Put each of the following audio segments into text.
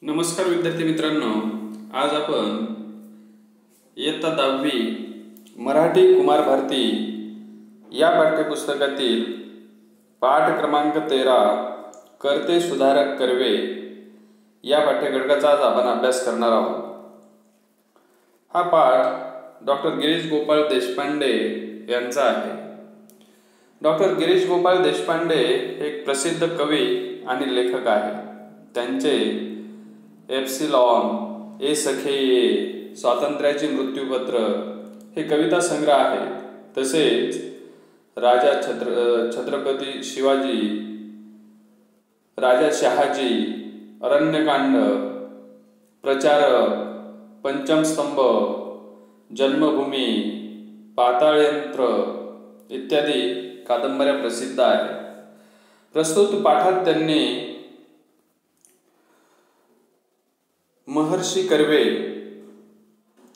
नमस्कार विद्यार्थी मित्रांनो, आज आपण इयत्ता 10वी मराठी कुमार भारती या पाठ्यपुस्तकातील पाठ क्रमांक 13 करते सुधारक कर्वे या पाठ्यघटकाचा आज आपण अभ्यास करणार आहोत। हा पाठ डॉक्टर गिरीश गोपाळ देशपांडे यांचा आहे। डॉक्टर गिरीश गोपाळ देशपांडे एक प्रसिद्ध कवी आणि लेखक आहेत। त्यांचे एप्सिलॉन, ए सखे ये, स्वातंत्र्याचे मृत्यूपत्र हे कविता संग्रह आहेत। तसेच राजा छत्रपती शिवाजी, राजा शहाजी, अरण्यकांड, प्रचारक, पंचमस्तंभ, जन्मभूमी, पाताळयंत्र इत्यादी कादंबऱ्या प्रसिद्ध आहेत। प्रस्तुत पाठात त्यांनी महर्षी कर्वे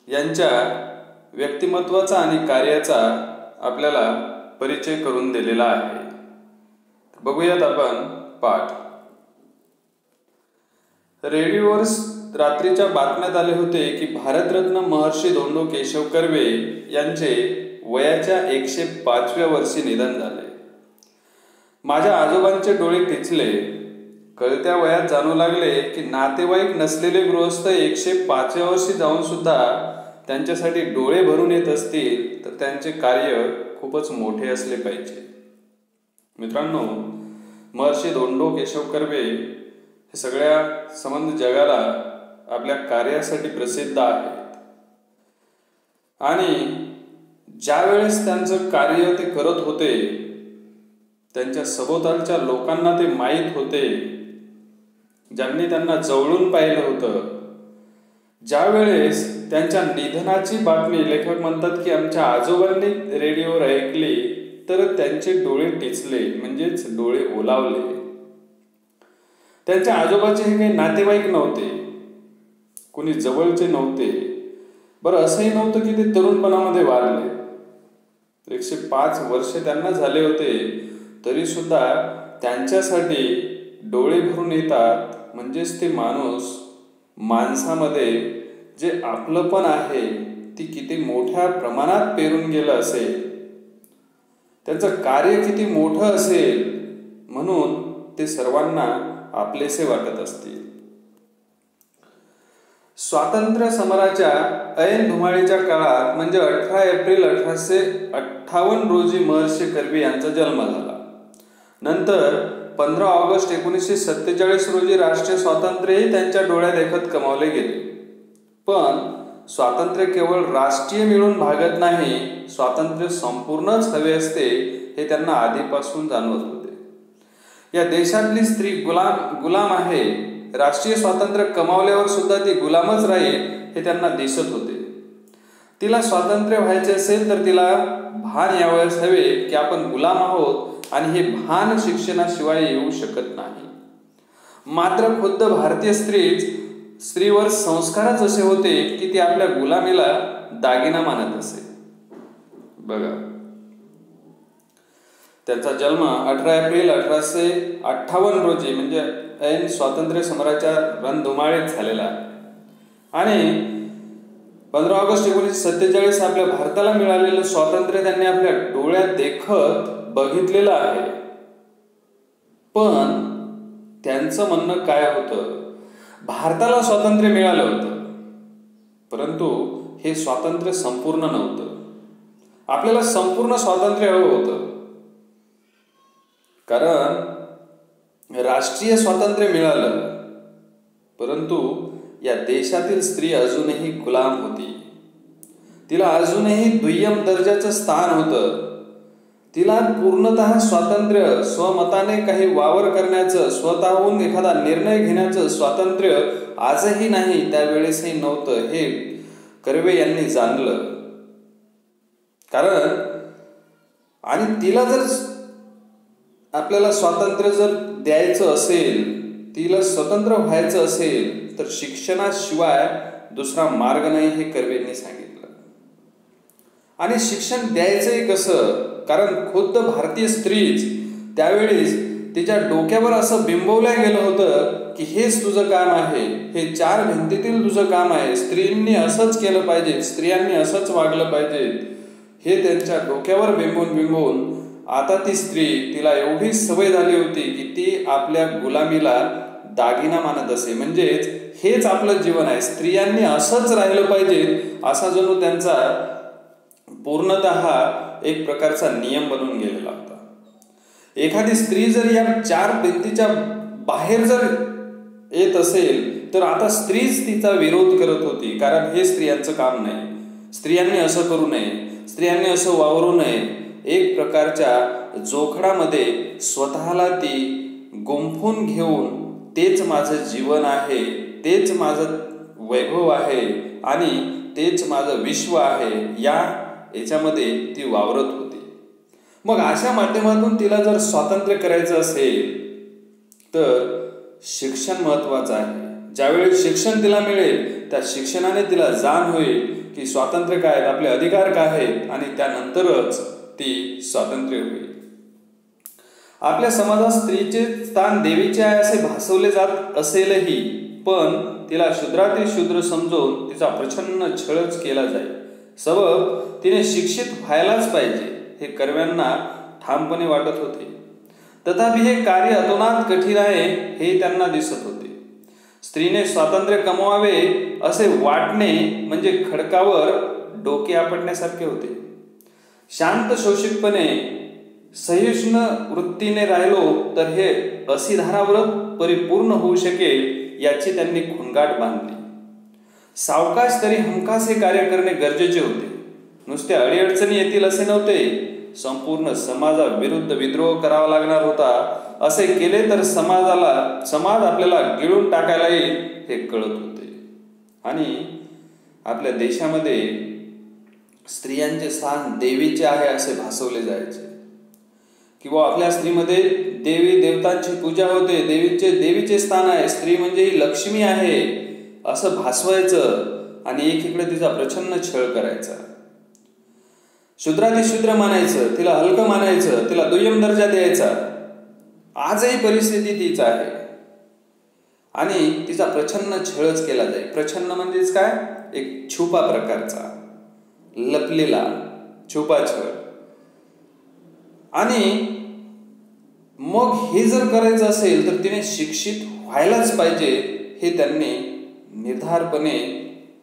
यांच्या व्यक्तिमत्वाचा आणि कार्याचा आपल्याला परिचय करून दिलेला आहे। बघूयात आपण पाठ। रेडिओवर रात्रीच्या बातम्यात आले होते की भारतरत्न महर्षी धोंडो केशव कर्वे यांचे वयाच्या 105व्या वर्षी निधन झाले। माझ्या आजोबांचे डोळे टिचले। कळत्या वयात जाणू लागले की नातेवाईक नसलेले गृहस्थ 105व्या वर्षी जाऊन सुद्धा त्यांच्यासाठी डोळे भरून येत असतील तर त्यांचे कार्य खूपच मोठे असले पाहिजे। मित्रांनो, महर्षी धोंडो केशव कर्वे हे सगळ्या संबंध जगाला आपल्या कार्यासाठी प्रसिद्ध आहेत आणि ज्या वेळेस त्यांचं कार्य ते करत होते त्यांच्या सभोवतालच्या लोकांना ते माहीत होते, ज्यांनी त्यांना जवळून पाहिलं होतं। ज्या वेळेस त्यांच्या निधनाची बातमी लेखक म्हणतात की आमच्या आजोबांनी रेडिओवर ऐकली तर त्यांचे डोळे टिचले, म्हणजेच डोळे ओलावले। त्यांच्या आजोबाचे हे काही नातेवाईक नव्हते, कोणी जवळचे नव्हते। बरं, असंही नव्हतं की ते तरुणपणामध्ये वारले। 105 वर्ष त्यांना झाले होते, तरी सुद्धा त्यांच्यासाठी डोळे भरून येतात, म्हणजेच ते माणसामध्ये जे आपलंपण आहे ती किती मोठ्या प्रमाणात पेरून गेलं असेल, त्यांचं कार्य किती मोठं असेल, म्हणून ते सर्वांना आपलेसे वाटत असतील। स्वातंत्र्य समराच्या ऐन धुमाळीच्या काळात म्हणजे 18 एप्रिल 1858 रोजी महर्षी कर्वे यांचा जन्म झाला। नंतर 15 ऑगस्ट 1947 रोजी राष्ट्रीय स्वातंत्र्यही त्यांच्या डोळ्यादेखत कमावले गेले। पण स्वातंत्र्य केवळ राष्ट्रीय मिळून भागत नाही, स्वातंत्र्य संपूर्णच हवे असते हे त्यांना आधीपासून जाणवत होते। या देशातली स्त्री गुलाम आहे, राष्ट्रीय स्वातंत्र्य कमावल्यावर सुद्धा ती गुलामच राहील हे त्यांना दिसत होते। तिला स्वातंत्र्य व्हायचे असेल तर तिला भान यावयास हवे की आपण गुलाम आहोत आणि हे भान शिक्षणाशिवाय येऊ शकत नाही। मात्र खुद्द भारतीय स्त्रीवर संस्कारच असे होते की ती आपल्या गुलामीला दागिना मानत असे। बघा, त्यांचा जन्म 18 एप्रिल 1858 रोजी म्हणजे ऐन स्वातंत्र्य समराच्या रणधुमाळीत झालेला आहे आणि 15 ऑगस्ट 1947 आपल्या भारताला मिळालेलं स्वातंत्र्य त्यांनी आपल्या डोळ्यात देखत बघितलेलं आहे। पण त्यांचं म्हणणं काय होतं, भारताला स्वातंत्र्य मिळालं होतं, परंतु हे स्वातंत्र्य संपूर्ण नव्हतं। आपल्याला संपूर्ण स्वातंत्र्य हवं होतं, कारण राष्ट्रीय स्वातंत्र्य मिळालं, परंतु या देशातील स्त्री अजूनही गुलाम होती। तिला अजूनही दुय्यम दर्जाचं स्थान होतं। तिला पूर्णतः स्वातंत्र्य, स्वमताने काही वावर करण्याचं, स्वतःहून एखादा निर्णय घेण्याचं स्वातंत्र्य आजही नाही, त्यावेळेसही नव्हतं, हे कर्वे यांनी जाणलं। कारण आणि तिला जर आपल्याला स्वातंत्र्य जर द्यायचं असेल, तिला स्वतंत्र व्हायचं असेल तर शिक्षणाशिवाय दुसरा मार्ग नाही हे कर्वेंनी सांगितलं। आणि शिक्षण द्यायचंही कसं, कारण खुद्द भारतीय स्त्रीच त्यावेळेस तिच्या डोक्यावर असं बिंबवलं गेलं होतं की हेच तुझं काम आहे, हे 4 भिंतीतील तुझं काम आहे, स्त्रींनी असंच केलं पाहिजे, स्त्रियांनी असंच वागलं पाहिजे, हे त्यांच्या डोक्यावर बिंबवून आता ती स्त्री, तिला एवढी सवय झाली होती की ती आपल्या गुलामीला दागिना मानत असे. म्हणजेच हेच आपलं जीवन आहे, स्त्रियांनी असंच राहिलं पाहिजे, असा जणू त्यांचा पूर्णतः एक प्रकारचा नियम बनून गेलेला होता. एखादी स्त्री जर या 4 भिंतीच्या बाहेर जर येत असेल तर आता स्त्रीच तिचा विरोध करत होती, कारण हे स्त्रियांचं काम नाही, स्त्रियांनी असं करू नये, स्त्रियांनी असं वावरू नये. एक प्रकारच्या जोखडामध्ये स्वतःला ती गुंफून घेऊन तेच माझं जीवन आहे, तेच माझं वैभव आहे आणि तेच माझं विश्व आहे, याच्यामध्ये ती वावरत होती. मग अशा माध्यमातून तिला जर स्वातंत्र्य करायचं असेल तर शिक्षण महत्वाचं आहे. ज्यावेळी शिक्षण तिला मिळेल त्या शिक्षणाने तिला जाण होईल की स्वातंत्र्य काय आहेत, आपले अधिकार काय आहेत, आणि त्यानंतरच ती स्वातंत्र्य होईल. आपल्या समाजात स्त्रीचे स्थान देवीचे आहे असे भासवले जात असेलही, पण तिला शूद्रातील शूद्र समजून तिचा प्रचंड छळच केला जाईल. सबब तिने शिक्षित व्हायलाच पाहिजे हे कर्व्यांना ठामपणे वाटत होते. तथापि हे कार्य अतोनात कठीण आहे हे त्यांना दिसत होते. स्त्रीने स्वातंत्र्य कमवावे असे वाटणे म्हणजे खडकावर डोके आपटण्यासारखे होते. शांत शोषितपणे सहिष्णु वृत्तीने राहिलो तर हे असिधारा व्रत परिपूर्ण होऊ शकेल याची त्यांनी खुणगाठ बांधली. सावकाश तरी हमखास हे कार्य करणे गरजेचे होते. नुसते अडीअडचणी येतील असे नव्हते, संपूर्ण समाजाविरुद्ध विद्रोह करावा लागणार होता. असे केले तर समाज आपल्याला गिळून टाकायला येईल हे कळत होते. आणि आपल्या देशामध्ये स्त्रियांचे स्थान देवीचे आहे असे भासवले जायचे, किंवा आपल्या स्त्रीमध्ये देवी देवतांची पूजा होते, देवीचे स्थान आहे, स्त्री म्हणजे ही लक्ष्मी आहे असं भासवायचं आणि एकीकडे तिचा प्रचंड छळ करायचा. शूद्रातिशूद्र मानायचं, तिला हलकं मानायचं, तिला दुय्यम दर्जा द्यायचा. आजही परिस्थिती तीच आहे आणि तिचा प्रचंड छळच केला जाईल. प्रचंड म्हणजेच काय, एक छुपा प्रकारचा लपलेला छुपा छळ. आणि मग हे जर करायचं असेल तर तिने शिक्षित व्हायलाच पाहिजे हे त्यांनी निर्धारपणे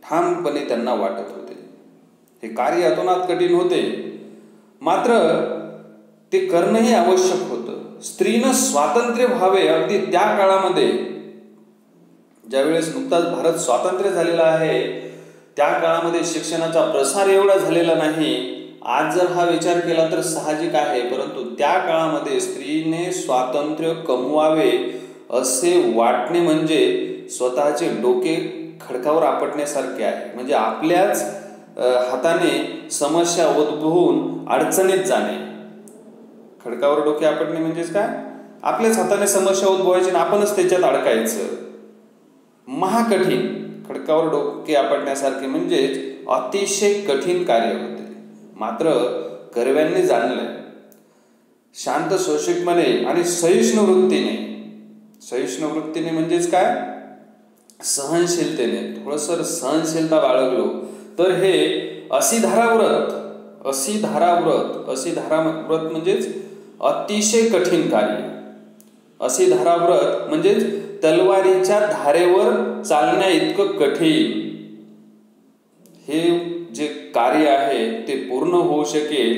ठामपणे त्यांना वाटत होते. हे कार्य अतोनात कठीण होते, मात्र ते करणंही आवश्यक होतं. स्त्रीनं स्वातंत्र्य व्हावे अगदी त्या काळामध्ये, ज्यावेळेस नुकताच भारत स्वातंत्र्य झालेला आहे, त्या काळामध्ये शिक्षणाचा प्रसार एवढा झालेला नाही. आज जर हा विचार केला तर साहजिक आहे, परंतु त्या काळामध्ये स्त्रीने स्वातंत्र्य कमवावे असे वाटणे म्हणजे स्वतःचे डोके खडकावर आपटण्यासारखे आहे. म्हणजे आपल्याच हाताने समस्या उद्भवून अडचणीत जाणे. खडकावर डोके आपटणे म्हणजेच काय, आपल्याच हाताने समस्या उद्भवायची आणि आपणच त्याच्यात अडकायचं. महाकठीण खडकावर डोके आपटण्यासारखे म्हणजेच अतिशय कठीण कार्य होते. मात्र कर्व्यांनी जाणलं, शांत शोषितपणे आणि सहिष्णु वृत्तीने म्हणजेच काय, सहनशीलतेने, थोडंसर सहनशीलता बाळगलो तर हे असिधारा व्रत म्हणजेच अतिशय कठीण कार्य. असिधारा व्रत म्हणजेच तलवारीच्या धारेवर चालण्या इतकं कठीण हे जे कार्य आहे ते पूर्ण होऊ शकेल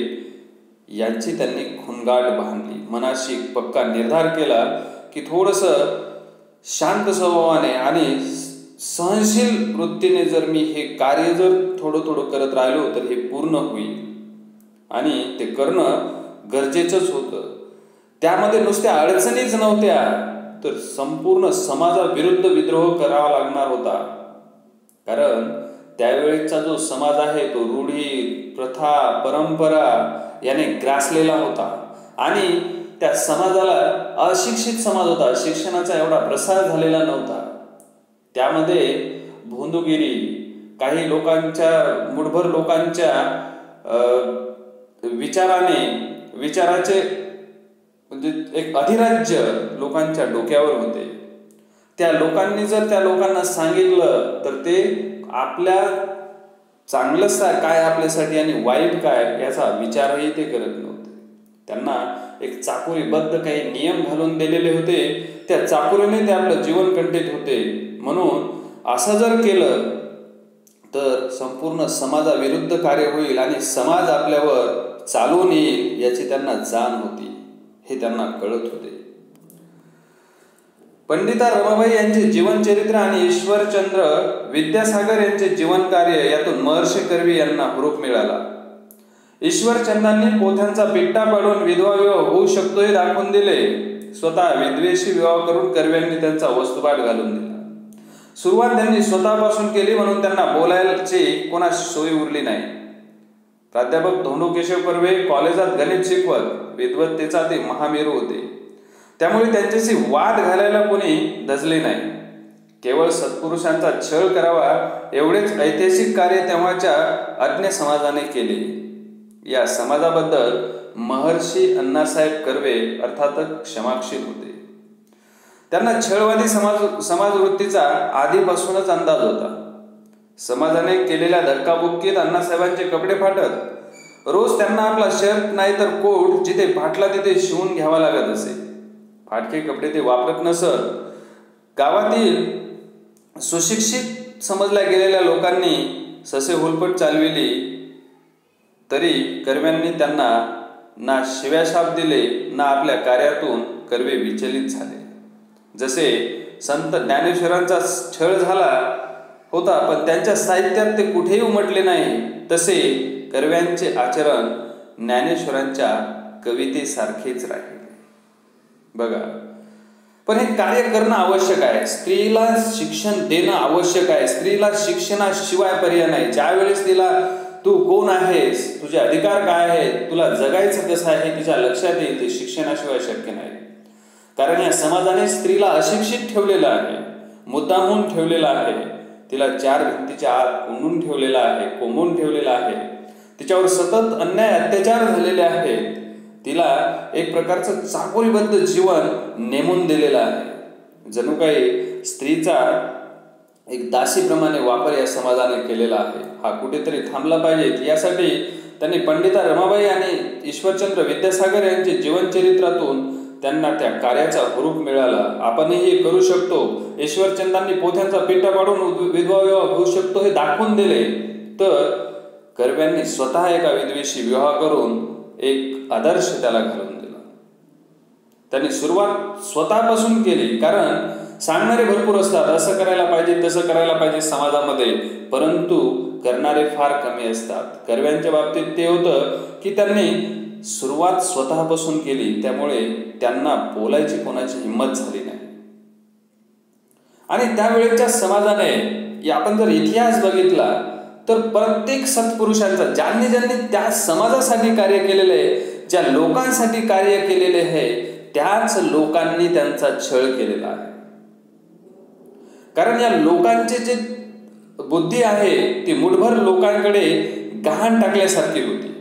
यांची त्यांनी खुणगाठ बांधली. मनाशी पक्का निर्धार केला की थोडंसं शांत स्वभावाने आणि सहनशील वृत्तीने जर मी हे कार्य जर थोडं करत राहिलो तर हे पूर्ण होईल, आणि ते करणं गरजेचंच होतं. त्यामध्ये नुसत्या अडचणीच नव्हत्या, तर संपूर्ण समाजाविरुद्ध विद्रोह करावा लागणार होता. कारण त्यावेळेचा जो समाज आहे तो रूढी, प्रथा, परंपरा याने ग्रासलेला होता आणि त्या समाजाला अशिक्षित समाज होता. शिक्षणाचा एवढा प्रसार झालेला नव्हता. त्यामध्ये भोंदूगिरी, काही लोकांच्या, मुठभर लोकांच्या विचाराचे म्हणजे एक अधिराज्य लोकांच्या डोक्यावर होते. त्या लोकांनी जर त्या लोकांना सांगितलं तर ते आपल्या चांगलं काय आपल्यासाठी आणि वाईट काय याचा विचारही ते करत नव्हते. त्यांना एक चाकोरीबद्ध काही नियम घालून दिलेले होते. त्या चाकोरीने ते आपलं जीवन कंठित होते. म्हणून असं जर केलं तर संपूर्ण समाजाविरुद्ध कार्य होईल आणि समाज आपल्यावर चालून येईल याची त्यांना जाण होती. हे त्यांना कळत होते. पंडिता रमाबाई यांचे जीवनचरित्र आणि ईश्वरचंद्र विद्यासागर यांचे जीवन कार्य यातून महर्षी कर्वे यांना हुरूप मिळाला. ईश्वरचंद्रांनी पोथ्यांचा पिट्टा पाडून विधवा विवाह होऊ शकतो हे दाखवून दिले. स्वतः विधवेशी विवाह करून कर्व्यांनी त्यांचा वस्तुपाठ घालून दिला. सुरुवात त्यांनी स्वतःपासून केली म्हणून त्यांना बोलायची कोणाची सोय उरली नाही. प्राध्यापक धोंडो केशव कर्वे कॉलेजात गणित शिकवत. विद्वत्तेचा ते महामेरू होते. त्यामुळे त्यांच्याशी वाद घालायला कोणी धजले नाही. केवळ सत्पुरुषांचा छळ करावा एवढेच ऐतिहासिक कार्य तेव्हाच्या अज्ञ समाजाने केले. या समाजाबद्दल महर्षी अण्णासाहेब कर्वे अर्थातच क्षमाशील होते. त्यांना छळवादी समाजवृत्तीचा आधीपासूनच अंदाज होता. समाजाने केलेल्या धक्काबुक्कीत अण्णासाहेबांचे कपडे फाटत. रोज त्यांना आपला शर्ट नाही तर कोट जिथे फाटला तिथे शिवून घ्यावा लागत असे. फाटके कपडे ते वापरत नसत. गावातील सुशिक्षित समजल्या गेलेल्या लोकांनी ससे हुलपट चालविली तरी कर्व्यांनी त्यांना ना शिव्याशाप दिले ना आपल्या कार्यातून कर्वे विचलित झाले. जसे संत ज्ञानेश्वरांचा छळ झाला होता पण त्यांच्या साहित्यात ते कुठेही उमटले नाही, तसे कर्व्यांचे आचरण ज्ञानेश्वरांच्या कवितेसारखेच राहिले. बघा, पण हे कार्य करणं आवश्यक आहे. स्त्रीला शिक्षण देणं आवश्यक आहे. स्त्रीला शिक्षणाशिवाय पर्याय नाही. ज्या वेळेस तिला तू कोण आहेस, तुझे अधिकार काय आहेत, तुला जगायचं कसं आहे तिच्या लक्षात येईल, ते शिक्षणाशिवाय शक्य नाही. कारण या समाजाने स्त्रीला अशिक्षित ठेवलेलं आहे, मुद्दामून ठेवलेलं आहे. तिला चार भिंतीच्या आत कोंडून ठेवलेला आहे, कोंबून ठेवलेला आहे. तिच्यावर सतत अन्याय अत्याचार झालेले आहेत. तिला एक प्रकारचं चाकोरीबद्ध जीवन नेमून दिलेलं आहे. जणू काही स्त्रीचा एक दासीप्रमाणे वापर या समाजाने केलेला आहे. हा कुठेतरी थांबला पाहिजे. यासाठी त्यांनी पंडिता रमाबाई आणि ईश्वरचंद्र विद्यासागर यांचे जीवनचरित्रातून त्यांना त्या कार्याचा हुरूप मिळाला. आपणही हे करू शकतो. ईश्वरचंद्रांनी पोथ्यांचा पिट्टा पाडून विधवा विवाह होऊ शकतो हे दाखवून दिले, तर कर्व्यांनी स्वतः एका विधवेशी विवाह करून एक आदर्श त्याला घालून दिला. त्यांनी सुरुवात स्वतःपासून केली. कारण सांगणारे भरपूर असतात, असं करायला पाहिजे तसं करायला पाहिजे समाजामध्ये, परंतु करणारे फार कमी असतात. कर्व्यांच्या बाबतीत ते होतं की त्यांनी सुरुवात स्वतःपासून केली. त्यामुळे त्यांना बोलायची कोणाची हिंमत झाली नाही. आणि त्यावेळेच्या समाजाने आपण जर इतिहास बघितला तर प्रत्येक सत्पुरुषांचा ज्यांनी ज्यांनी त्या समाजासाठी कार्य केलेले आहे, ज्या लोकांसाठी कार्य केलेले आहे, त्याच लोकांनी त्यांचा छळ केलेला आहे. कारण या लोकांची जी बुद्धी आहे ती मुठभर लोकांकडे गहाण टाकल्यासारखी होती.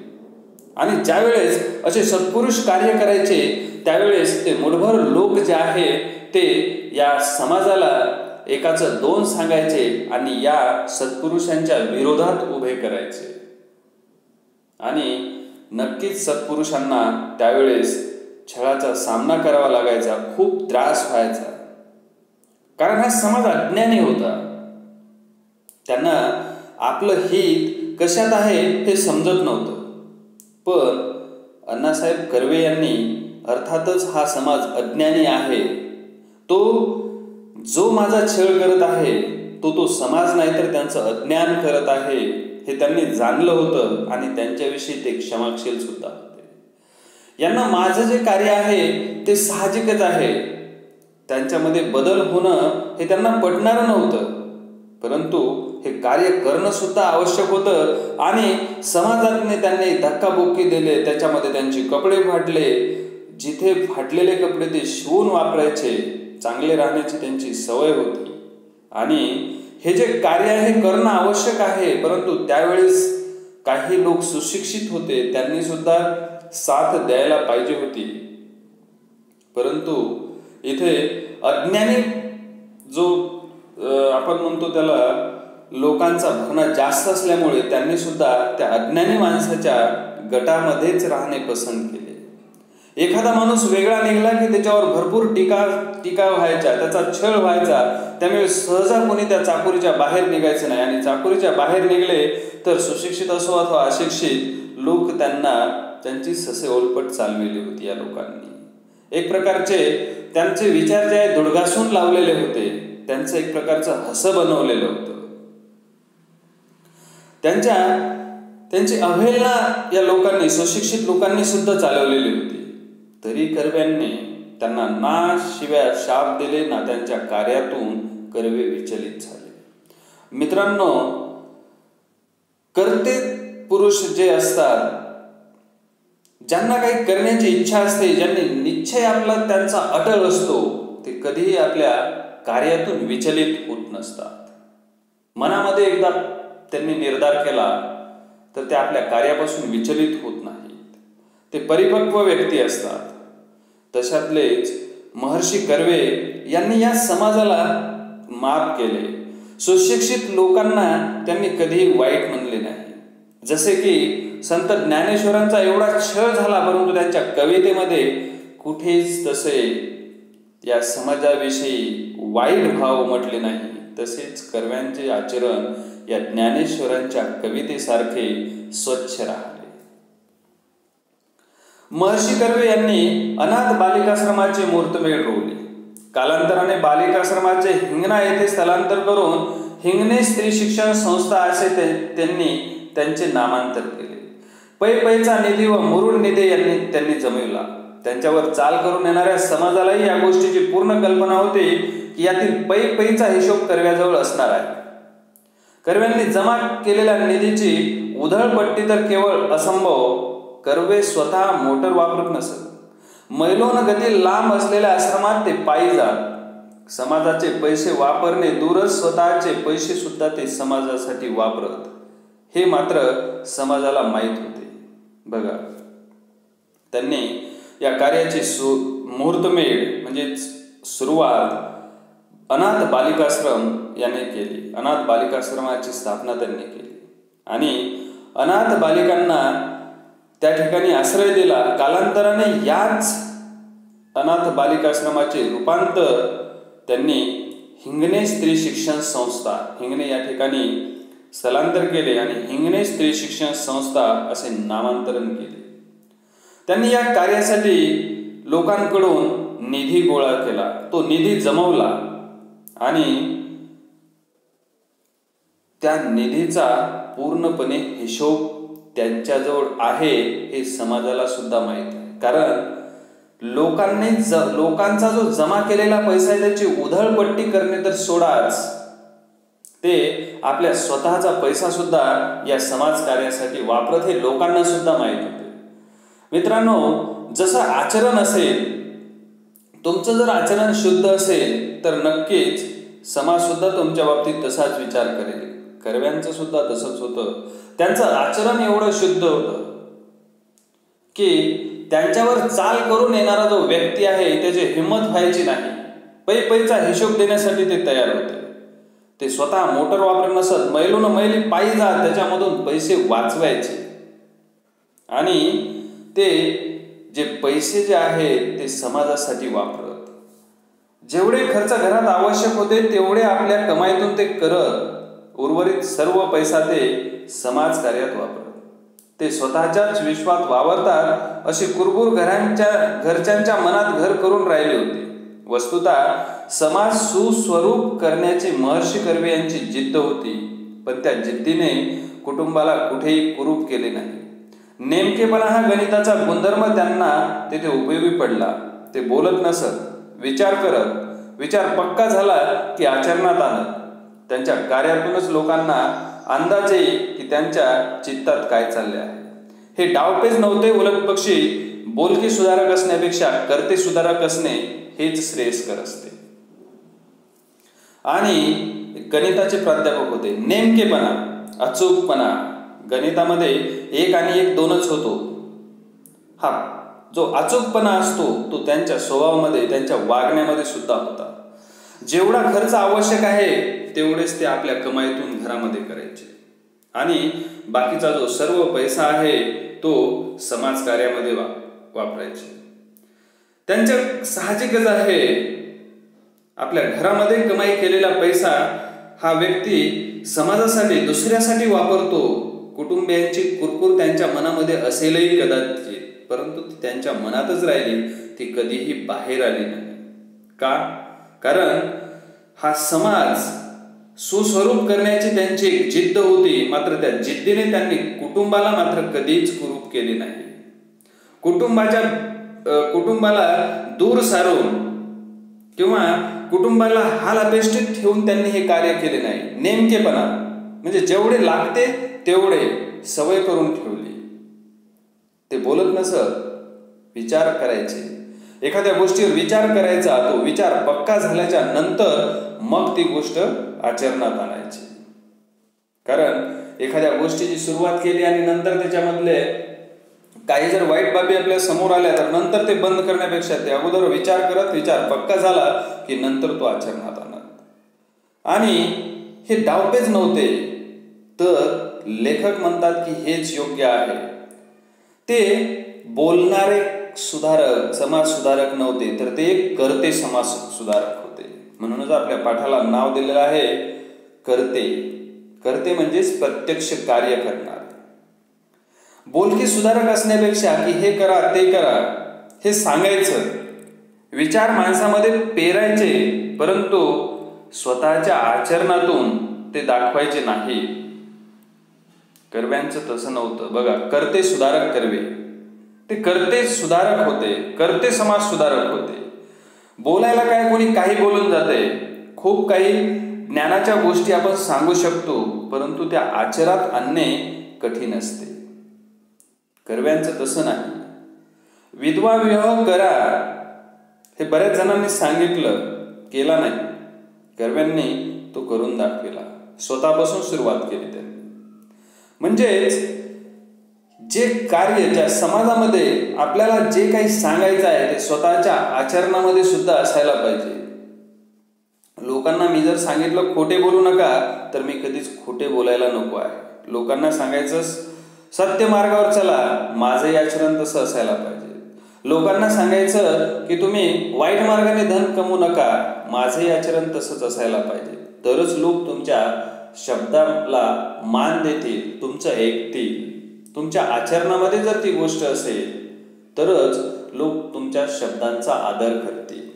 आणि ज्यावेळेस असे सत्पुरुष कार्य करायचे त्यावेळेस ते मुठभर लोक जे आहे ते या समाजाला एकाचं दोन सांगायचे आणि या सत्पुरुषांच्या विरोधात उभे करायचे. आणि नक्कीच सत्पुरुषांना त्यावेळेस छळाचा सामना करावा लागायचा, खूप त्रास व्हायचा. कारण हा समाज अज्ञानी होता. त्यांना आपलं हित कशात आहे हे समजत नव्हतं. पण अण्णासाहेब कर्वे यांनी अर्थातच हा समाज अज्ञानी आहे, तो जो माझा छळ करत आहे तो समाज नाही तर त्यांचं अज्ञान करत आहे हे त्यांनी जाणलं होतं. आणि त्यांच्याविषयी ते क्षमाशील सुद्धा होते. यांना माझं जे कार्य आहे ते साहजिकच आहे. त्यांच्यामध्ये बदल होणं हे त्यांना पटणारं नव्हतं, परंतु हे कार्य करणं सुद्धा आवश्यक होतं. आणि समाजाने त्यांनी धक्काबुक्की दिले, त्याच्यामध्ये त्यांचे कपडे फाटले. जिथे फाटलेले कपडे ते शिवून वापरायचे, चांगले राहण्याची त्यांची सवय होती. आणि हे जे कार्य आहे करणं आवश्यक आहे, परंतु त्यावेळेस काही लोक सुशिक्षित होते, त्यांनी सुद्धा साथ द्यायला पाहिजे होती. परंतु इथे अज्ञानी जो आपण म्हणतो त्याला लोकांचा भरणा जास्त असल्यामुळे त्यांनी सुद्धा त्या अज्ञानी माणसाच्या गटामध्येच राहणे पसंत केले. एखादा माणूस वेगळा निघाला की त्याच्यावर भरपूर टीका व्हायच्या, त्याचा छळ व्हायचा. त्यामुळे सहजा कोणी त्या चाकोरीच्या बाहेर निघायचं नाही. आणि चाकोरीच्या बाहेर निघले तर सुशिक्षित असो अथवा अशिक्षित लोक त्यांची ससे ओलपट चालविली होती. या लोकांनी एक प्रकारचे त्यांचे विचार जे आहे धुडघासून लावलेले होते. त्यांचं एक प्रकारचं हसं बनवलेलं होतं. त्यांची अवहेलना या लोकांनी, सुशिक्षित लोकांनी सुद्धा चालवलेली होती. तरी कर्व्यांनी त्यांना ना शिव्या शाप दिले ना त्यांच्या कार्यातून कर्वे विचलित झाले. मित्रांनो, कर्ते पुरुष जे असतात, ज्यांना काही करण्याची इच्छा असते, ज्यांनी निश्चय आपला त्यांचा अटळ असतो, ते कधीही आपल्या कार्यातून विचलित होत नसतात. मनामध्ये एकदा त्यांनी निर्धार केला तर ते आपल्या कार्यापासून विचलित होत नाहीत. ते परिपक्व व्यक्ती असतात. तशातलेच महर्षी कर्वे यांनी या समाजाला माफ केले. सुशिक्षित लोकांना त्यांनी कधीही वाईट म्हणले नाही. जसे की संत ज्ञानेश्वरांचा एवढा छळ झाला, परंतु त्यांच्या कवितेमध्ये कुठेच तसे या समाजाविषयी वाईट भाव म्हटले नाही. तसेच कर्व्यांचे आचरण या ज्ञानेश्वरांच्या कवितेसारखे स्वच्छ राहिले. महर्षी कर्वे यांनी अनाथ बालिकाश्रमाची मुहूर्तमेढ रोवली. कालांतराने बालिकाश्रमाचे हिंगणा येथे स्थलांतर करून हिंगणे स्त्री शिक्षण संस्था असे त्यांनी त्यांचे नामांतर केले. पैचा निधी व मुरुड निधी त्यांनी जमविला. त्यांच्यावर चाल करून येणाऱ्या समाजालाही या गोष्टीची पूर्ण कल्पना होती की यातील पैचा हिशोब कर्व्याजवळ असणार आहे. कर्व्यांनी जमा केलेल्या निधीची उधळपट्टी तर केवळ असंभव. कर्वे स्वतः मोटर वापरत नसत. मैलोन गती लांब असलेल्या आश्रमात ते पायी जात. समाजाचे पैसे वापरणे दूरच स्वतःचे पैसे सुद्धा ते समाजासाठी वापरत, हे मात्र समाजाला माहीत होते. बघा, त्यांनी या कार्याची मुहूर्तमेढ म्हणजे सुरुवात अनाथ बालिकाश्रम याने केली. अनाथ बालिकाश्रमाची स्थापना त्यांनी केली आणि अनाथ बालिकांना त्या ठिकाणी आश्रय दिला. कालांतराने याच अनाथ बालिकाश्रमाचे रूपांतर त्यांनी हिंगणे स्त्री शिक्षण संस्था, हिंगणे या ठिकाणी स्थलांतर केले आणि हिंगणे स्त्री शिक्षण संस्था असे नामांतरण केले. त्यांनी या कार्यासाठी लोकांकडून निधी गोळा केला. तो निधी जमवला आणि त्या निधीचा पूर्णपणे हिशोब त्यांच्याजवळ आहे हे समाजाला सुद्धा माहीत आहे. कारण लोकांचा जो जमा केलेला पैसा आहे त्याची उधळपट्टी करणे तर सोडाच, ते आपल्या स्वतःचा पैसा सुद्धा या समाज कार्यासाठी वापरत हे लोकांना सुद्धा माहीत होते. मित्रांनो, जसं आचरण असेल, तुमचं जर आचरण शुद्ध असेल तर नक्कीच समाज सुद्धा तुमच्या बाबतीत तसाच विचार करेल. कर्व्यांचं सुद्धा तसंच होतं. त्यांचं आचरण एवढं शुद्ध होतं की त्यांच्यावर चाल करून येणारा जो व्यक्ती आहे त्याची हिंमत व्हायची नाही. पैचा हिशोब देण्यासाठी ते तयार होते. ते स्वतः मोटर वापरत नसत. मैलोन मैली पायी जात त्याच्यामधून पैसे वाचवायचे आणि ते जे पैसे जे आहेत ते समाजासाठी वापरत. जेवढे खर्च घरात आवश्यक होते तेवढे आपल्या कमाईतून ते करत, उर्वरित सर्व पैसा ते समाज कार्यात वापरत. ते स्वतःच्याच विश्वात वावरतात अशी कुरबुर घरच्यांच्या मनात घर करून राहिले होते. वस्तुतः समाज सुस्वरूप करण्याची महर्षी कर्वे यांची जिद्द होती, पण त्या जिद्दीने कुटुंबाला कुठेही कुरूप केले नाही. नेमकेपणा हा गणिताचा गुणधर्म त्यांना तिथे उपयोगी पडला. ते बोलत नसत, विचार करत. विचार पक्का झाला की आचरणात आणत. त्यांच्या कार्यातूनच लोकांना अंदाज येईल की त्यांच्या चित्तात काय चालले आहे. हे डावपेच नव्हते, उलट पक्षी बोलकी सुधारक असण्यापेक्षा कर्ते सुधारक असणे हेच श्रेयस्कर असते. आणि गणिताचे प्राध्यापक होते. नेमकेपणा, अचूकपणा. गणितामध्ये 1 आणि 1 2च होतो. हा जो अचूकपणा असतो तो त्यांच्या स्वभावामध्ये, त्यांच्या वागण्यामध्ये सुद्धा होता. जेवढा खर्च आवश्यक आहे तेवढेच ते आपल्या कमाईतून घरामध्ये करायचे आणि बाकीचा जो सर्व पैसा आहे तो समाजकार्यामध्ये वापरायचे. त्यांच्या साहजिकच आहे, आपल्या घरामध्ये कमाई केलेला पैसा हा व्यक्ती समाजासाठी, दुसऱ्यासाठी वापरतो. कुटुंबियांची कुरकुर त्यांच्या मनामध्ये असेलही कदाचित, परंतु ती त्यांच्या मनातच राहिली, ती कधीही बाहेर आली नाही. का? कारण हा समाज सुस्वरूप करण्याची त्यांची एक जिद्द होती. मात्र त्या जिद्दीने त्यांनी कुटुंबाला मात्र कधीच कुरूप केले नाही. कुटुंबाला दूर सारून किंवा कुटुंबाला हालअपेष्टित ठेवून त्यांनी हे कार्य केले नाही. नेमकेपणा म्हणजे जेवढे लागते तेवढे सवय करून ठेवली. ते बोलत नसत, विचार करायचे. एखाद्या गोष्टीवर विचार करायचा, तो विचार पक्का झाल्याच्या नंतर मग ती गोष्ट आचरणात आणायची. कारण एखाद्या गोष्टीची सुरुवात केली आणि नंतर त्याच्यामधले काही जर वाईट बाबी आपल्या समोर आल्या तर नंतर ते बंद करण्यापेक्षा ते अगोदर विचार करत, विचार पक्का झाला की नंतर तो आचरणात आणत. आणि हे डावपेच नव्हते, तर लेखक म्हणतात की हेच योग्य आहे. ते बोलणारे सुधारक, समाज सुधारक नव्हते, तर ते करते समाज सुधारक होते. म्हणूनच आपल्या पाठाला नाव दिलेलं आहे करते. करते म्हणजेच प्रत्यक्ष कार्य करणार. बोलकी सुधारक असण्यापेक्षा की हे करा ते करा हे सांगायचं, विचार माणसामध्ये पेरायचे, परंतु स्वतःच्या आचरणातून ते दाखवायचे नाही. कर्व्यांचं तसं नव्हतं. बघा, करते सुधारक कर्वे, ते करते सुधारक होते, करते समाज सुधारक होते. बोलायला काय कोणी काही बोलून जाते, खूप काही ज्ञानाच्या गोष्टी आपण सांगू शकतो, परंतु त्या आचरात आणणे कठीण असते. कर्व्यांचं तसं नाही. विधवा विवाह करा हे बऱ्याच जणांनी सांगितलं, केला नाही. कर्व्यांनी तो करून दाखविला, स्वतःपासून सुरुवात केली त्यांनी. म्हणजेच जे कार्य ज्या समाजामध्ये आपल्याला जे काही सांगायचं आहे ते स्वतःच्या आचरणामध्ये सुद्धा असायला पाहिजे. लोकांना मी जर सांगितलं खोटे बोलू नका, तर मी कधीच खोटे बोलायला नको आहे. लोकांना सांगायचं सत्य मार्गावर चला, माझंही आचरण तसं असायला पाहिजे. लोकांना सांगायचं की तुम्ही वाईट मार्गाने धन कमवू नका, माझंही आचरण तसंच असायला पाहिजे. तरच लोक तुमच्या शब्दाला मान देतील, तुमचं ऐकतील. तुमच्या आचरणामध्ये जर ती गोष्ट असेल तरच लोक तुमच्या शब्दांचा आदर करतील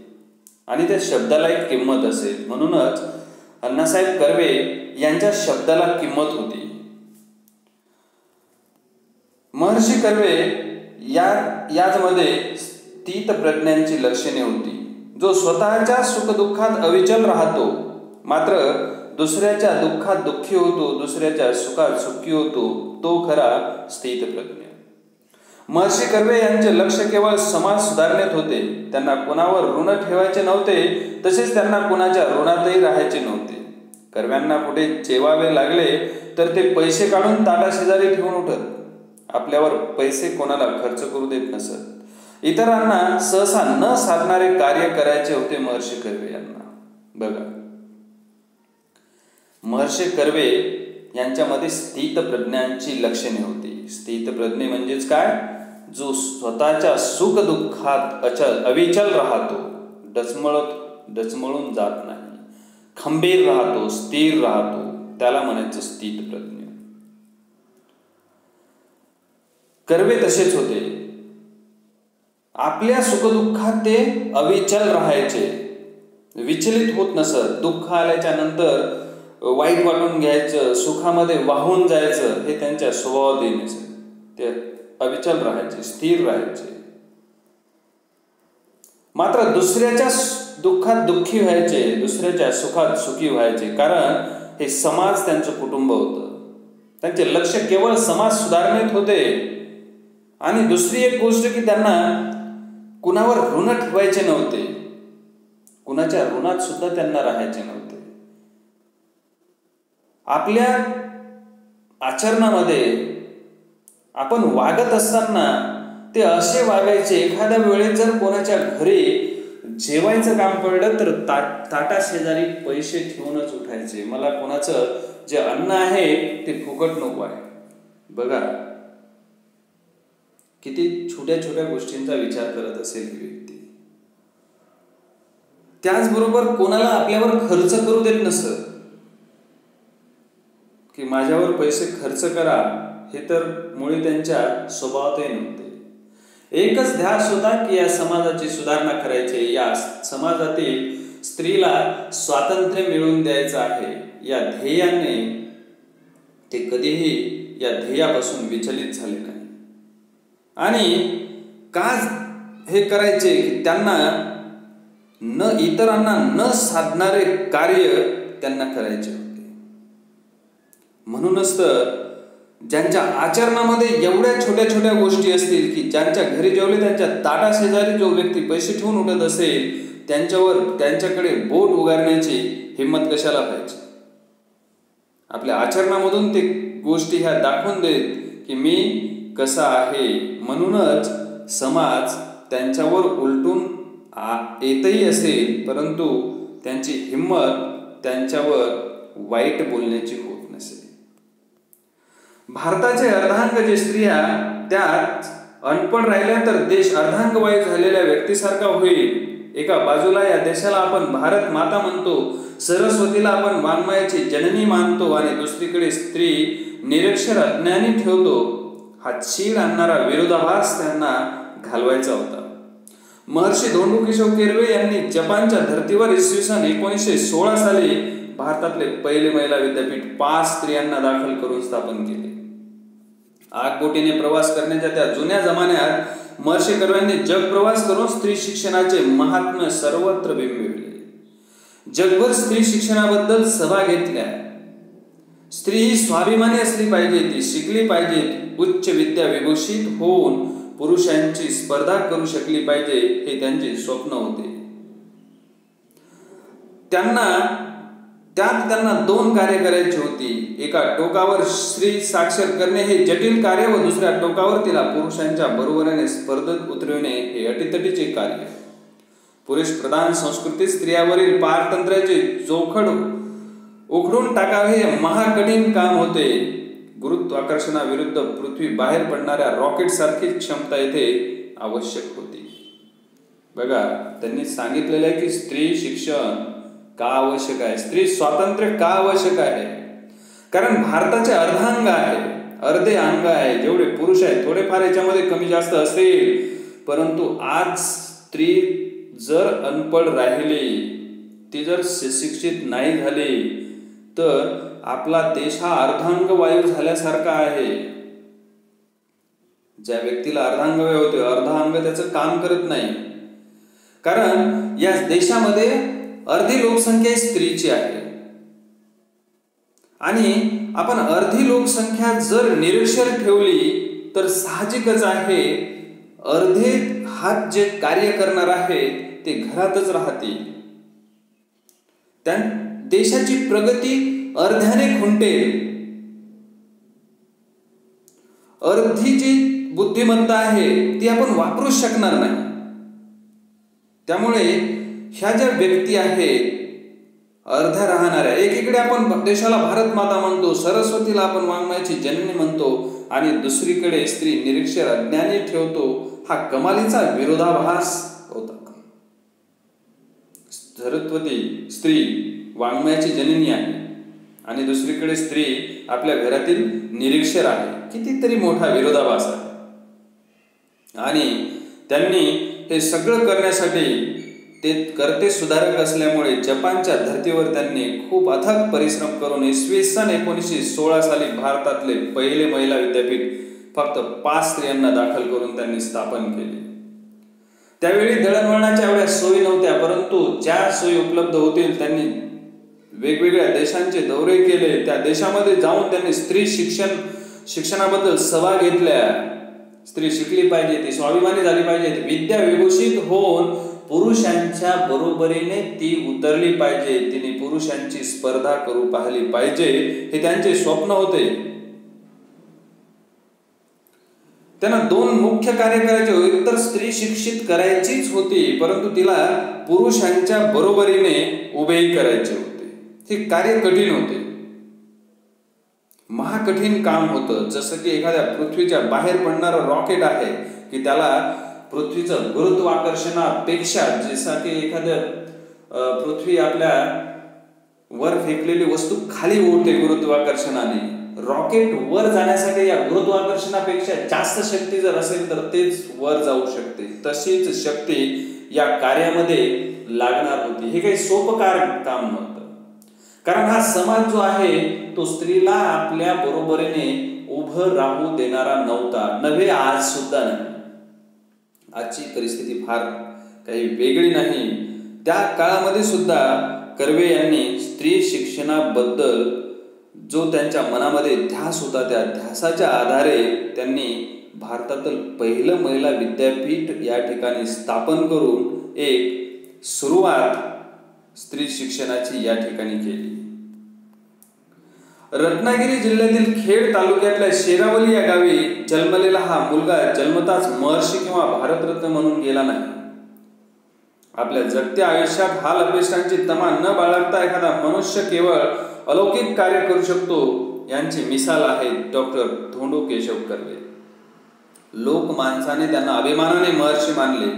आणि त्या शब्दाला एक किंमत असेल. म्हणूनच अण्णासाहेब कर्वे यांच्या शब्दाला किंमत होती. महर्षी कर्वे याचमध्ये स्थित प्रज्ञांची लक्षणे होती. जो स्वतःच्या सुखदुःखात अविचल राहतो, मात्र दुसऱ्याच्या दुःखात दुःखी होतो, दुसऱ्याच्या सुखात सुखी होतो, तो खरा स्थित प्रज्ञ. महर्षी कर्वे यांचे लक्ष केवळ समाज सुधारणेत होते. त्यांना कुणावर ऋण ठेवायचे नव्हते, तसेच त्यांना कुणाच्या ऋणातही राहायचे नव्हते. कर्व्यांना कुठे चेवावे लागले तर ते पैसे काढून ताटाशेजारी ठेवून उठत. आपल्यावर पैसे कोणाला खर्च करू देत नसत. इतरांना सहसा न साधणारे कार्य करायचे होते महर्षी कर्वे यांना. बघा, महर्षी कर्वे यांच्यामध्ये स्थित प्रज्ञांची लक्षणे होती. स्थित प्रज्ञे म्हणजेच काय? जो स्वतःच्या सुख दुःखात अविचल राहतो, डचमळून जात नाही, खंबीर राहतो, स्थिर राहतो, त्याला म्हणायचं स्थित प्रज्ञ. कर्वे तसेच होते. आपल्या सुखदुःखात ते अविचल राहायचे, विचलित होत नसत. दुःख आल्याच्या नंतर वाईट वाटून घ्यायचं, सुखामध्ये वाहून जायचं हे त्यांच्या स्वभावात नसे. ते अविचल राहायचे, स्थिर राहायचे. मात्र दुसऱ्याच्या दुःखात दुःखी व्हायचे, दुसऱ्याच्या सुखात सुखी व्हायचे. कारण हे समाज त्यांचं कुटुंब होतं. त्यांचे लक्ष केवळ समाज सुधारणेत होते. आणि दुसरी एक गोष्ट की त्यांना कुणावर ऋण ठेवायचे नव्हते, कुणाच्या ऋणात सुद्धा त्यांना राहायचे नव्हते. आपल्या आचरणामध्ये आपण वागत असताना ते असे वागायचे, एखाद्या वेळेस जर कोणाच्या घरी जेवायचं काम पडलं तर ताटा शेजारी पैसे ठेवूनच उठायचे. मला कोणाचं जे अन्न आहे ते फुकट नको आहे. बघा किती छोट्या छोट्या गोष्टींचा विचार करत असेल ही व्यक्ती. त्याचबरोबर कोणाला आपल्यावर खर्च करू देत नसत, की माझ्यावर पैसे खर्च करा, हे तर मुळे त्यांच्या स्वभावातही नव्हते. एकच ध्यास होता की या समाजाची सुधारणा करायची, या समाजातील स्त्रीला स्वातंत्र्य मिळवून द्यायचं आहे. या ध्येयाने ते कधीही या ध्येयापासून विचलित झाले नाही. आणि का हे करायचे की त्यांना इतरांना न साधणारे कार्य त्यांना करायचे होते. म्हणूनच तर ज्यांच्या आचरणामध्ये एवढ्या छोट्या छोट्या गोष्टी असतील की ज्यांच्या घरी जेवले त्यांच्या ताटा शेजारी जो व्यक्ती पैसे ठेवून उठत असेल त्यांच्याकडे बोट उगारण्याची हिंमत कशाला पाहिजे. आपल्या आचरणामधून ते गोष्टी ह्या दाखवून देत की मी कसा आहे. म्हणूनच समाज त्यांच्यावर उलटून येतही असेल, परंतु त्यांची हिंमत त्यांच्यावर वाईट बोलण्याची होत नसेल. भारताचे अर्धांग जे स्त्रिया त्यात अनपढ राहिल्या तर देश अर्धांगवायू झालेल्या व्यक्तीसारखा होईल. एका बाजूला या देशाला आपण भारत माता म्हणतो, सरस्वतीला आपण वाङ्मयाची जननी मानतो, आणि दुसरीकडे स्त्री निरक्षर अज्ञानी ठेवतो. हा चीड आणणारा विरोधाभास त्यांना घालवायचा होता. महर्षी धोंडू केशव कर्वे यांनी जपानच्या धर्तीवर इसवी सन 1916 साली भारतातले पहिले महिला विद्यापीठ 5 स्त्रियांना दाखल करून स्थापन केले. आगबोटीने प्रवास करण्याच्या त्या जुन्या जमान्यात महर्षी कर्व्यांनी जग प्रवास करून स्त्री शिक्षणाचे महात्म्य सर्वत्र बिंबिवले. जगभर स्त्री शिक्षणाबद्दल सभा घेतल्या. स्त्री ही स्वाभिमानी असली पाहिजे, ती शिकली पाहिजे, उच्च विद्या विभूषित होऊन पुरुषांची स्पर्धा करू शकली पाहिजे, हे त्यांचे स्वप्न होते. त्यांना 2 कार्य करायची होती. एका टोकावर स्त्री साक्षर करणे हे जटिल कार्य व दुसऱ्या टोकावर तिला पुरुषांच्या बरोबरीने स्पर्धेत उतरविणे हे अटीतटीचे कार्य. पुरुष प्रधान संस्कृतीत स्त्रियावरील पारतंत्र्याचे जोखड उखडून टाकावे हे महाकठीण काम होते. गुरुत्वाकर्षणाविरुद्ध पृथ्वी बाहेर पडणाऱ्या रॉकेट सारखी क्षमता येथे आवश्यक होती. बघा त्यांनी सांगितलेलं आहे की स्त्री शिक्षण का आवश्यक आहे, स्त्री स्वातंत्र्य का आवश्यक आहे. कारण भारताचे अर्धांग आहे, अर्धे अंग आहे. जेवढे पुरुष आहेत थोडेफार याच्यामध्ये कमी जास्त असेल, परंतु आज स्त्री जर अनपढ राहिली, ती जर सुशिक्षित नाही झाली, तर आपला देश हा अर्धांग वायू झाल्यासारखा आहे. ज्या व्यक्तीला अर्धांगवायू होते, अर्धा अंग त्याचं काम करत नाही. कारण या देशामध्ये अर्धी लोकसंख्या स्त्रीची आहे, आणि आपण अर्धी लोकसंख्या जर निरक्षर ठेवली तर साहजिकच आहे अर्धे हात जे कार्य करणार आहेत ते घरातच राहतील. त्या देशाची प्रगती अर्ध्याने खुंटेल. अर्धी जी बुद्धिमत्ता आहे ती आपण वापरू शकणार नाही. त्यामुळे ह्या ज्या व्यक्ती आहेत अर्ध्या राहणाऱ्या, एकीकडे आपण देशाला भारत माता म्हणतो, सरस्वतीला आपण वाङ्मयाची जननी म्हणतो, आणि दुसरीकडे स्त्री निरक्षर अज्ञानी ठेवतो. हा कमालीचा विरोधाभास होता. सरस्वती स्त्री वाङ्मयाची जननी आहे आणि दुसरीकडे स्त्री आपल्या घरातील निरक्षर आहे. कितीतरी मोठा विरोधाभास आहे. आणि त्यांनी हे सगळं करण्यासाठी ते कर्ते सुधारक असल्यामुळे जपानच्या धर्तीवर त्यांनी खूप अथक परिश्रम करून इसवी सन 1916 साली भारतातले पहिले महिला विद्यापीठ फक्त 5 स्त्रियांना दाखल करून त्यांनी स्थापन केले. त्यावेळी दळणवळणाच्या एवढ्या सोयी नव्हत्या, परंतु ज्या सोयी उपलब्ध होतील त्यांनी वेगवेगळ्या देशांचे दौरे केले. त्या देशामध्ये जाऊन त्यांनी स्त्री शिक्षणाबद्दल सभा घेतल्या. स्त्री शिकली पाहिजे, ती स्वाभिमानी झाली पाहिजे, विद्या विभूषित होऊन पुरुषांच्या बरोबरीने ती उतरली पाहिजे, तिने पुरुषांची स्पर्धा करू पाहिली पाहिजे, हे त्यांचे स्वप्न होते. त्यांना दोन मुख्य कार्य करायचे होते. एकतर स्त्री शिक्षित करायचीच होती, परंतु तिला पुरुषांच्या बरोबरीने उभेही करायचे होते. हे कार्य कठीण होते, महाकठीण काम होतं. जसं की एखाद्या पृथ्वीच्या बाहेर पडणारं रॉकेट आहे की त्याला पृथ्वीचं गुरुत्वाकर्षणापेक्षा, जसं की एखाद्या पृथ्वी आपल्या वर फेकलेली वस्तू खाली ओढते गुरुत्वाकर्षणाने, रॉकेट वर जाण्यासाठी या गुरुत्वाकर्षणापेक्षा जास्त शक्ती जर असेल तर तेच वर जाऊ शकते. तशीच शक्ती या कार्यामध्ये लागणार होती. हे काही सोपं काम नव्हतं, कारण हा समाज जो आहे तो स्त्रीला आपल्या बरोबरीने उभं राहू देणारा नव्हता. नव्हे, आज सुद्धा नाही. आजची परिस्थिती फार काही वेगळी नाही. त्या काळामध्ये सुद्धा कर्वे यांनी स्त्री शिक्षणाबद्दल जो त्यांच्या मनामध्ये ध्यास होता, त्या ध्यासाच्या आधारे त्यांनी भारतातील पहिलं महिला विद्यापीठ या ठिकाणी स्थापन करून एक सुरुवात स्त्री शिक्षणाची या ठिकाणी केली. रत्नागिरी जिल्ह्यातील खेड तालुक्यातल्या शेरावली या गावी जन्मलेला हा मुलगा जन्मताच महर्षी किंवा भारतरत्न म्हणून गेला नाही. आपल्या जगत्या आयुष्यात हाल अपेष्टांची तमा न बाळगता एखादा मनुष्य केवळ अलौकिक कार्य करू शकतो, यांची मिसाल आहे डॉक्टर धोंडो केशव कर्वे. लोकमानसाने त्यांना अभिमानाने महर्षी मानले.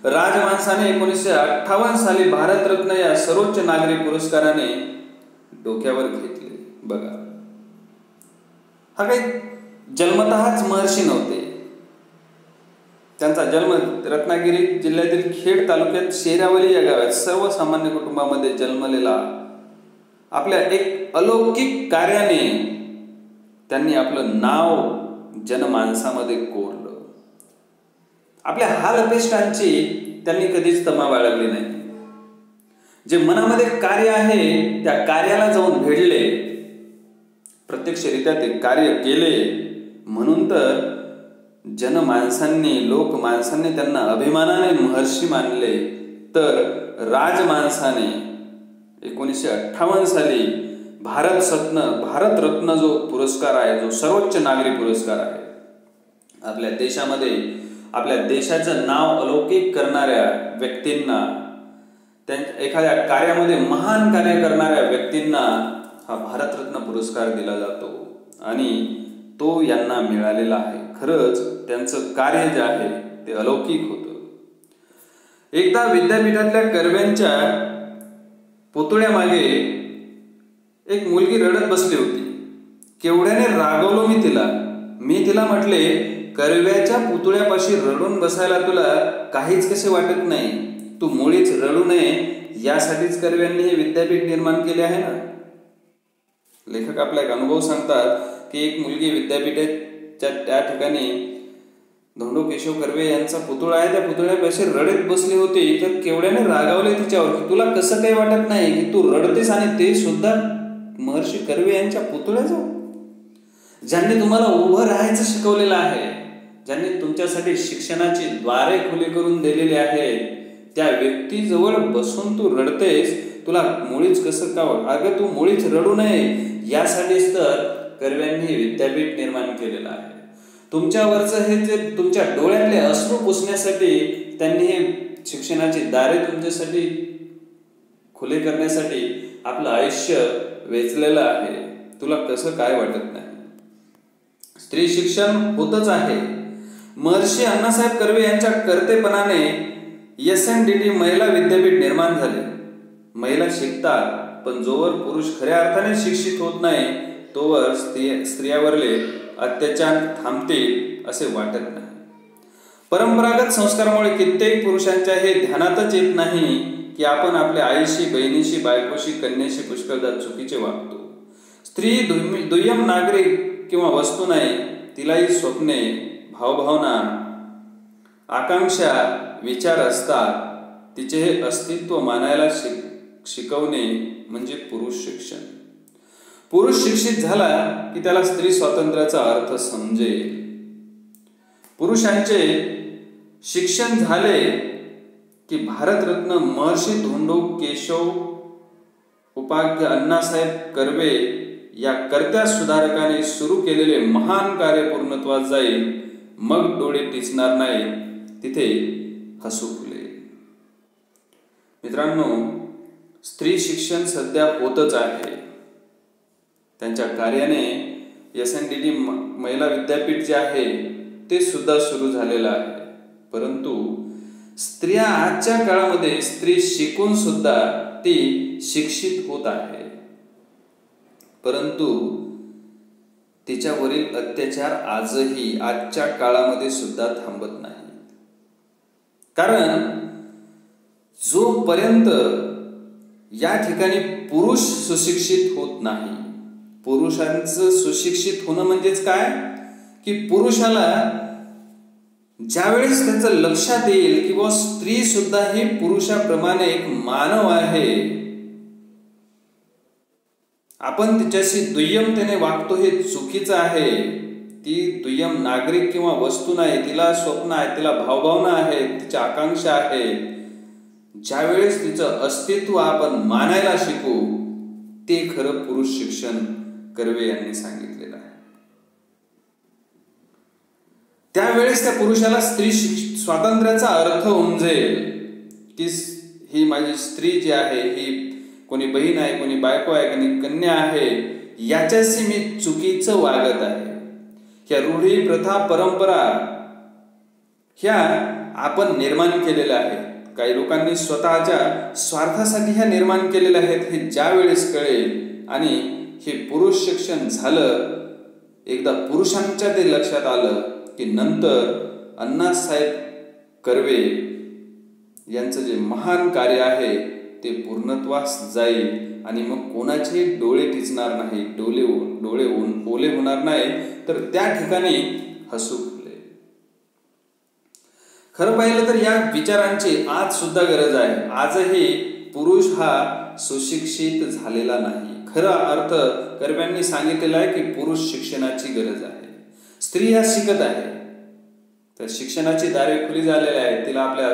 राजमानसाने 1958 साली भारतरत्न या सर्वोच्च नागरी पुरस्काराने डोक्यावर घेतले. बघा, हा काही जन्मतःच महर्षी नव्हते. त्यांचा जन्म रत्नागिरी जिल्ह्यातील खेड तालुक्यात शेरावली या गावात सर्वसामान्य कुटुंबामध्ये जन्मलेला. आपल्या एक अलौकिक कार्याने त्यांनी आपलं नाव जनमानसामध्ये कोरलं. आपल्या हाल अपेष्टांची त्यांनी कधीच तमा बाळगली नाही. जे मनामध्ये कार्य आहे त्या कार्याला जाऊन भिडले, प्रत्यक्षरित्या ते कार्य केले. म्हणून तर जनमानसांनी, लोकमानसांनी त्यांना अभिमानाने महर्षी मानले. तर राजमानसाने 1958 साली भारतरत्न जो पुरस्कार आहे, जो सर्वोच्च नागरी पुरस्कार आहे, आपल्या देशामध्ये आपल्या देशाचं नाव अलौकिक करणाऱ्या व्यक्तींना, एखाद्या कार्यामध्ये महान कार्य करणाऱ्या व्यक्तींना हा भारतरत्न पुरस्कार दिला जातो आणि तो यांना मिळालेला आहे. खरंच त्यांचं कार्य जे आहे ते अलौकिक होतं. एकदा विद्यापीठातल्या कर्व्यांच्या पुतळ्यामागे एक मुलगी रडत बसली होती. केवढ्याने रागवलो मी तिला म्हटले, कर्व्याच्या पुतळ्यापाशी रडून बसायला तुला काहीच कसे वाटत नाही? तू मुळीच रडू नये यासाठीच कर्व्यांनी हे विद्यापीठ निर्माण केले आहे ना. लेखक आपला एक अनुभव सांगतात की एक मुलगी विद्यापीठाच्या त्या ठिकाणी धोंडो केशव कर्वे यांचा पुतळा आहे, त्या पुतळ्यापाशी रडत बसली होती. तर केवढ्याने रागावले तिच्यावर की तुला कसं काही वाटत नाही की तू रडतेस, आणि ते सुद्धा महर्षी कर्वे यांच्या पुतळ्याजवळ, ज्यांनी तुम्हाला उभं राहायचं शिकवलेलं आहे, ज्यांनी तुमच्यासाठी शिक्षणाची द्वारे खुली करून दिलेली आहेत, त्या व्यक्तीजवळ बसून तू रडतेस. तुला मुळीच कसं का? अगं तू मुळीच रडू नये यासाठीच तर कर्व्यांनी विद्यापीठ निर्माण केलेलं आहे. तुमच्यावरचं हे जे तुमच्या डोळ्यातले अश्रू पुसण्यासाठी त्यांनी हे शिक्षणाची दारे तुमच्यासाठी खुले करण्यासाठी आपलं आयुष्य वेचलेलं आहे. तुला कसं काय वाटत नाही? स्त्री शिक्षण होतच आहे. महर्षी अण्णासाहेब कर्वे यांच्या कर्तेपणाने SNDT महिला विद्यापीठ निर्माण झाले. महिला शिकतात, पण जोवर पुरुष खऱ्या अर्थाने शिक्षित होत नाही तोवर स्त्रियावरले अत्याचार थांबतील असे वाटत नाही. परंपरागत संस्कारामुळे कित्येक पुरुषांच्या हे ध्यानातच येत नाही की आपण आपल्या आईशी, बहिणीशी, बायकोशी, कन्याशी पुष्कळदा चुकीचे वागतो. स्त्री दुय्यम नागरिक किंवा वस्तू नाही, तिलाही स्वप्ने, भावभावना, आकांक्षा, विचार असतात. तिचे हे अस्तित्व मानायला शिकवणे म्हणजे पुरुष शिक्षण. पुरुष शिक्षित झाला की त्याला स्त्री स्वातंत्र्याचा अर्थ समजेल. पुरुषांचे शिक्षण झाले की भारतरत्न महर्षी धोंडो केशव उपाध्याय अण्णासाहेब कर्वे या कर्त्या सुधारकाने सुरू केलेले महान कार्य पूर्णत्वास जाईल मग डोळे टिचणार नाहीत, तिथे हसू फुलेल. मित्रांनो, स्त्री शिक्षण सध्या होतच आहे. त्यांच्या कार्याने SNDT महिला विद्यापीठ जे आहे ते सुद्धा सुरू झालेलं आहे. परंतु स्त्रिया आजच्या काळामध्ये स्त्री शिकून सुद्धा ती शिक्षित होत आहे, परंतु तिच्यावरील अत्याचार आजही आजच्या काळामध्ये सुद्धा थांबत नाही. कारण जोपर्यंत या ठिकाणी पुरुष सुशिक्षित होत नाही, पुरुषांचं सुशिक्षित होणं म्हणजेच काय की पुरुषाला ज्यावेळेस त्याचं लक्षात येईल की स्त्री सुद्धा ही पुरुषाप्रमाणे एक मानव आहे, आपण तिच्याशी दुय्यमतेने वागतो हे चुकीचं आहे, ती दुय्यम नागरिक किंवा वस्तू नाही, तिला स्वप्न आहे, तिला भावभावना आहेत, तिच्या आकांक्षा आहेत, ज्यावेळेस तिचं अस्तित्व आपण मानायला शिकू, ते खरं पुरुष शिक्षण कर्वे यांनी सांगितलेलं आहे. त्यावेळेस त्या पुरुषाला स्त्री स्वातंत्र्याचा अर्थ उमजेल की ही माझी स्त्री जी आहे ही कोणी बहीण आहे, कोणी बायको आहे, कोणी कन्या आहे, याच्याशी मी चुकीचं वागत आहे. ह्या रूढी, प्रथा, परंपरा ह्या आपण निर्माण केलेल्या आहेत. काही लोकांनी स्वतःच्या स्वार्थासाठी ह्या निर्माण केलेल्या आहेत. हे ज्या वेळेस कळेल आणि हे पुरुष शिक्षण झालं, एकदा पुरुषांच्या ते लक्षात आलं की नंतर अण्णासाहेब कर्वे यांचं जे महान कार्य आहे ते पूर्णत्वास जाईल आणि मग कोणाचे डोळे टिचणार नाही, डोळे ओले होणार नाही, तर त्या ठिकाणी हसू फुलेल. खरं पाहिलं तर या विचारांची आज सुद्धा गरज आहे. आजही पुरुष हा सुशिक्षित झालेला नाही. खरा अर्थ कर्व्यांनी सांगितलेला आहे की पुरुष शिक्षणाची गरज आहे. स्त्री ह्या शिकत आहे, तर शिक्षणाची दारे खुली झालेली आहे. तिला आपल्या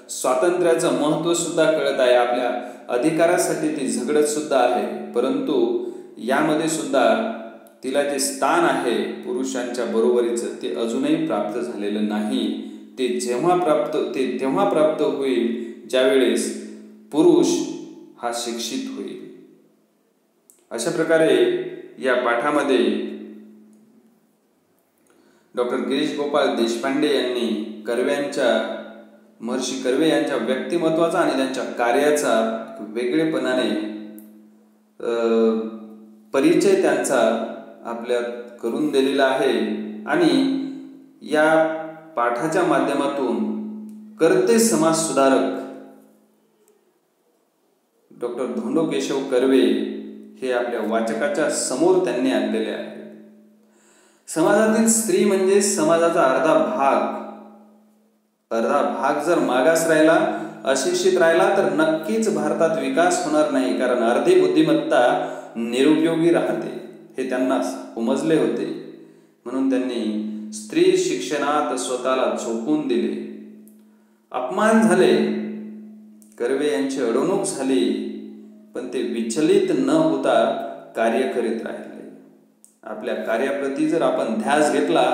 स्वातंत्र्याचं महत्त्व सुद्धा कळत आहे, आपल्या अधिकारासाठी ती झगडत सुद्धा आहे. परंतु यामध्ये सुद्धा तिला जे स्थान आहे पुरुषांच्या बरोबरीचं ते अजूनही प्राप्त झालेलं नाही. ते तेव्हा प्राप्त होईल ज्यावेळेस पुरुष हा शिक्षित होईल. अशा प्रकारे या पाठामध्ये डॉक्टर गिरीश गोपाळ देशपांडे यांनी महर्षी कर्वे यांच्या व्यक्तिमत्वाचा आणि त्यांच्या कार्याचा वेगळेपणाने परिचय त्यांचा आपल्यात करून दिलेला आहे. आणि या पाठाच्या माध्यमातून कर्ते समाज सुधारक डॉक्टर धोंडो केशव कर्वे हे आपल्या वाचकाच्या समोर त्यांनी आणलेले आहे. समाजातील स्त्री म्हणजे समाजाचा अर्धा भाग जर मागास राहिला, अशिक्षित राहिला, तर नक्कीच भारतात विकास होणार नाही. कारण अर्धी बुद्धिमत्ता निरुपयोगी राहते हे त्यांना उमजले होते. म्हणून त्यांनी स्त्री शिक्षणात स्वतःला झोकून दिले. अपमान झाले, कर्वे यांची अडवणूक झाली, पण ते विचलित न होता कार्य करीत राहिले. आपल्या कार्याप्रती जर आपण ध्यास घेतला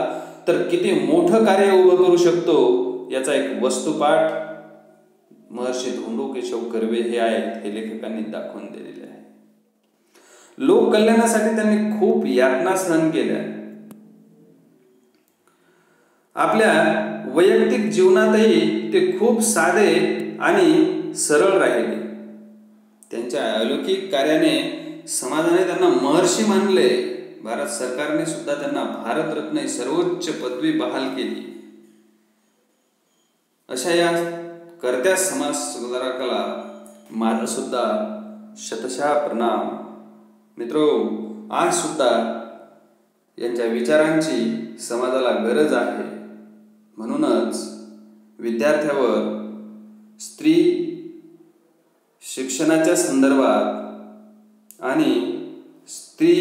तर किती मोठं कार्य उभं करू शकतो याचा एक वस्तुपाठ महर्षी धोंडो केशव कर्वे हे आहेत, हे लेखकांनी दाखवून दिलेले आहे. लोक कल्याणासाठी त्यांनी खूप यातना सहन केल्या. आपल्या वैयक्तिक जीवनातही ते खूप साधे आणि सरळ राहिले. त्यांच्या अलौकिक कार्याने समाजाने त्यांना महर्षी मानले. भारत सरकारने सुद्धा त्यांना भारतरत्न ही सर्वोच्च पदवी बहाल केली. अशा या कर्त्या समाज सुधारकाला माझा सुद्धा शतशः प्रणाम. मित्रो, आज सुद्धा यांच्या विचारांची समाजाला गरज आहे. म्हणूनच विद्यार्थ्यावर स्त्री शिक्षणाच्या संदर्भात आणि स्त्री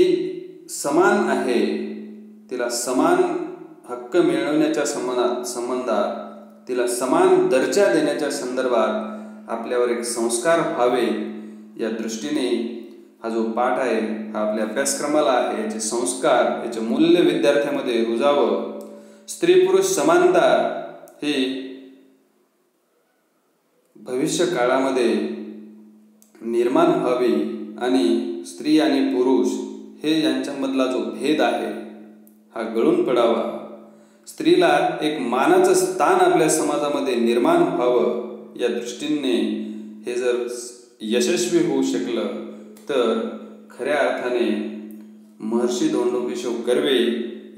समान आहे, तिला समान हक्क मिळवण्याच्या संबंधात, तिला समान दर्जा देण्याच्या संदर्भात आपल्यावर एक संस्कार व्हावे या दृष्टीने हा जो पाठ आहे हा आपल्या अभ्यासक्रमाला आहे. याचे संस्कार, याचे मूल्य विद्यार्थ्यामध्ये रुजावं स्त्री पुरुष समानता ही भविष्य काळामध्ये निर्माण व्हावी आणि स्त्री आणि पुरुष हे यांच्यामधला जो भेद आहे हा गळून पडावा, स्त्रीला एक मानाचं स्थान आपल्या समाजामध्ये निर्माण व्हावं या दृष्टीने हे जर यशस्वी होऊ शकलं तर खऱ्या अर्थाने महर्षी धोंडो केशव कर्वे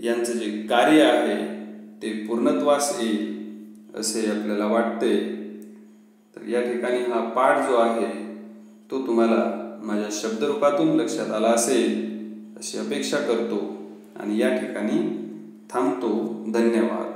यांचं जे कार्य आहे ते पूर्णत्वास येईल असे आपल्याला वाटते. तर या ठिकाणी हा पाठ जो आहे तो तुम्हाला माझ्या शब्दरूपातून लक्षात आला असेल अशी अपेक्षा करतो आणि या ठिकाणी थांबतो. धन्यवाद.